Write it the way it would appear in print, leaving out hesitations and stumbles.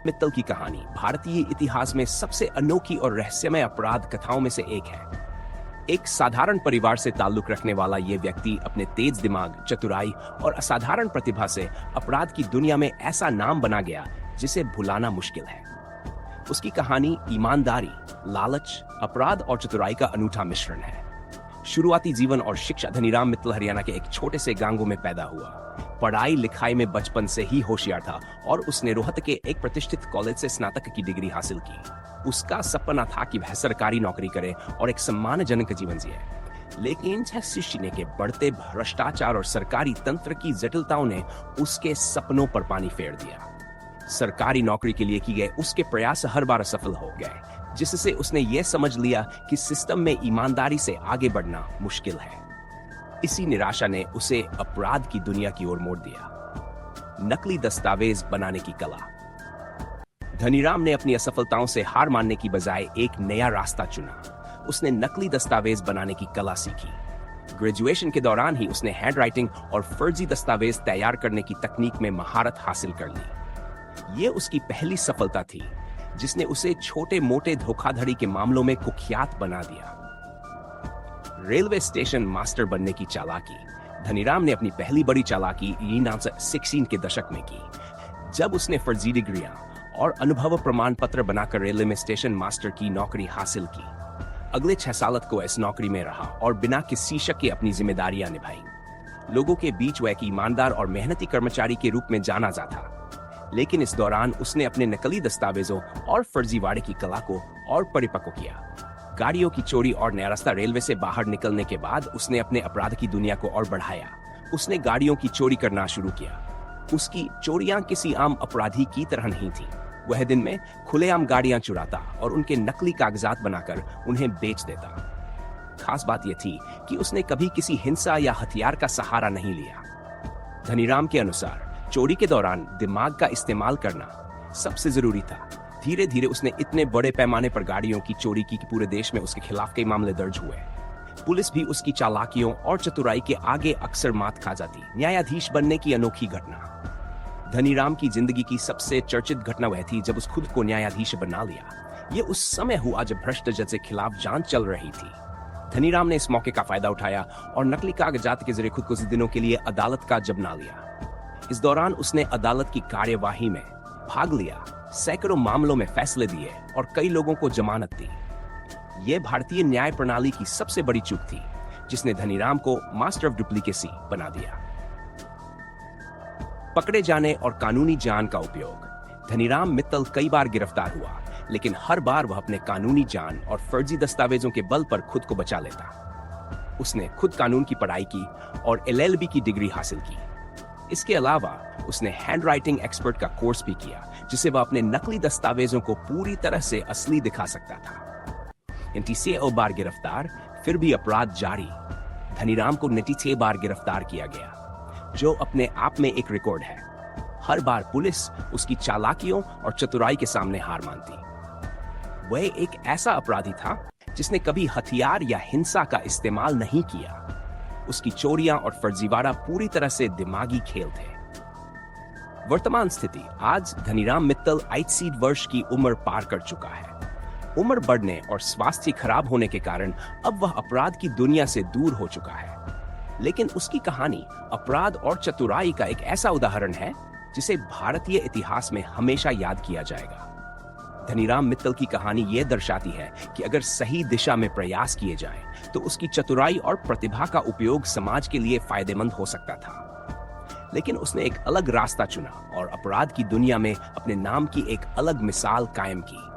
मित्तल की कहानी भारतीय इतिहास में सबसे अनोखी और रहस्यमय अपराध कथाओं में से एक है। एक साधारण परिवार से ताल्लुक रखने वाला ये व्यक्ति अपने तेज दिमाग, चतुराई और असाधारण प्रतिभा से अपराध की दुनिया में ऐसा नाम बना गया जिसे भुलाना मुश्किल है। उसकी कहानी ईमानदारी, लालच, अपराध और चतुराई का अनूठा मिश्रण है। शुरुआती जीवन और शिक्षा। धनीराम मित्तल हरियाणा के एक छोटे से गांव में पैदा हुआ। पढ़ाई लिखाई में बचपन से ही होशियार था और उसने रोहतक के एक प्रतिष्ठित कॉलेज से स्नातक की डिग्री हासिल की। उसका सपना था कि वह सरकारी नौकरी करे और एक सम्मानजनक जीवन जिए। लेकिन शिक्षिने के बढ़ते भ्रष्टाचार और सरकारी तंत्र की जटिलताओं ने उसके सपनों पर पानी फेर दिया। सरकारी नौकरी के लिए किए गए उसके प्रयास हर बार असफल हो गए, जिससे उसने ये समझ लिया कि सिस्टम में ईमानदारी से आगे बढ़ना मुश्किल है। इसी निराशा ने उसे अपराध की दुनिया की ओर मोड़ दिया। नकली दस्तावेज बनाने की कला। धनीराम ने अपनी असफलताओं से हार मानने की बजाय एक नया रास्ता चुना। उसने नकली दस्तावेज बनाने की कला सीखी। ग्रेजुएशन के दौरान ही उसने हैंडराइटिंग और फर्जी दस्तावेज तैयार करने की तकनीक में महारत हासिल कर ली। ये उसकी पहली सफलता थी, जिसने उसे छोटे मोटे धोखाधड़ी के मामलों में कुख्यात बना दिया। रेलवे स्टेशन मास्टर बनने की चालाकी। धनीराम ने अपनी पहली बड़ी चालाकी 1960 के दशक में की, जब उसने फर्जी डिग्रियां और अनुभव प्रमाण पत्र बनाकर रेलवे में स्टेशन मास्टर की नौकरी हासिल की। अगले 6 साल को इस नौकरी में रहा और बिना किसी शक के अपनी जिम्मेदारियां निभाई। लोगों के बीच वह एक ईमानदार और मेहनती कर्मचारी के रूप में जाना जाता। लेकिन इस दौरान उसने अपने नकली दस्तावेजों और फर्जीवाड़े की कला को और परिपक्व किया। गाड़ियों की चोरी और नया रास्ता। रेलवे से बाहर निकलने के बाद उसने अपने अपराध की दुनिया को और बढ़ाया। उसने गाड़ियों की चोरी करना शुरू किया। उसकी चोरियां किसी आम अपराधी की तरह नहीं थी। वह दिन में खुलेआम गाड़ियां चुराता और उनके नकली कागजात बनाकर उन्हें बेच देता। खास बात यह थी कि उसने कभी किसी हिंसा या हथियार का सहारा नहीं लिया। धनीराम के अनुसार चोरी के दौरान दिमाग का इस्तेमाल करना सबसे जरूरी था। धीरे धीरे उसने इतने बड़े पैमाने पर गाड़ियों की चोरी की कि पूरे देश में उसके खिलाफ कई मामले दर्ज हुए। पुलिस भी उसकी चालाकियों और चतुराई के आगे अक्सर मात खा जाती। न्यायाधीश बनने की अनोखी घटना। धनीराम की जिंदगी की सबसे चर्चित घटना वह थी जब उस खुद को न्यायाधीश बना लिया। ये उस समय हुआ जब भ्रष्ट जज के खिलाफ जांच चल रही थी। धनीराम ने इस मौके का फायदा उठाया और नकली कागजात के जरिए खुद को कुछ दिनों के लिए अदालत का जबना लिया। इस दौरान उसने अदालत की कार्यवाही में भाग लिया, सैकड़ों मामलों में फैसले दिए और कई लोगों को जमानत दी। यह भारतीय न्याय प्रणाली की सबसे बड़ी चूक थी, जिसने धनीराम को मास्टर ऑफ डुप्लीकेसी बना दिया। पकड़े जाने और कानूनी जान का उपयोग। धनीराम मित्तल कई बार गिरफ्तार हुआ, लेकिन हर बार वह अपने कानूनी जान और फर्जी दस्तावेजों के बल पर खुद को बचा लेता। उसने खुद कानून की पढ़ाई की और LLB की डिग्री हासिल की। इसके अलावा उसने हैंडराइटिंग एक्सपर्ट का कोर्स भी किया, जिससे वह अपने नकली दस्तावेजों को पूरी तरह से असली दिखा सकता था। 96 बार गिरफ्तार, फिर भी अपराध जारी। धनीराम को 96 बार गिरफ्तार किया गया, जो अपने आप में एक रिकॉर्ड है। हर बार पुलिस उसकी चालाकियों और चतुराई के सामने हार मानती। वह एक ऐसा अपराधी था जिसने कभी हथियार या हिंसा का इस्तेमाल नहीं किया। उसकी चोरियां और फर्जीवाड़ा पूरी तरह से दिमागी खेल थे। वर्तमान स्थिति। आज धनीराम मित्तल 80 वर्ष की उम्र पार कर चुका है। उम्र बढ़ने और स्वास्थ्य खराब होने के कारण अब वह अपराध की दुनिया से दूर हो चुका है। लेकिन उसकी कहानी अपराध और चतुराई का एक ऐसा उदाहरण है जिसे भारतीय इतिहास में हमेशा याद किया जाएगा। धनीराम मित्तल की कहानी यह दर्शाती है कि अगर सही दिशा में प्रयास किए जाएं, तो उसकी चतुराई और प्रतिभा का उपयोग समाज के लिए फायदेमंद हो सकता था। लेकिन उसने एक अलग रास्ता चुना और अपराध की दुनिया में अपने नाम की एक अलग मिसाल कायम की।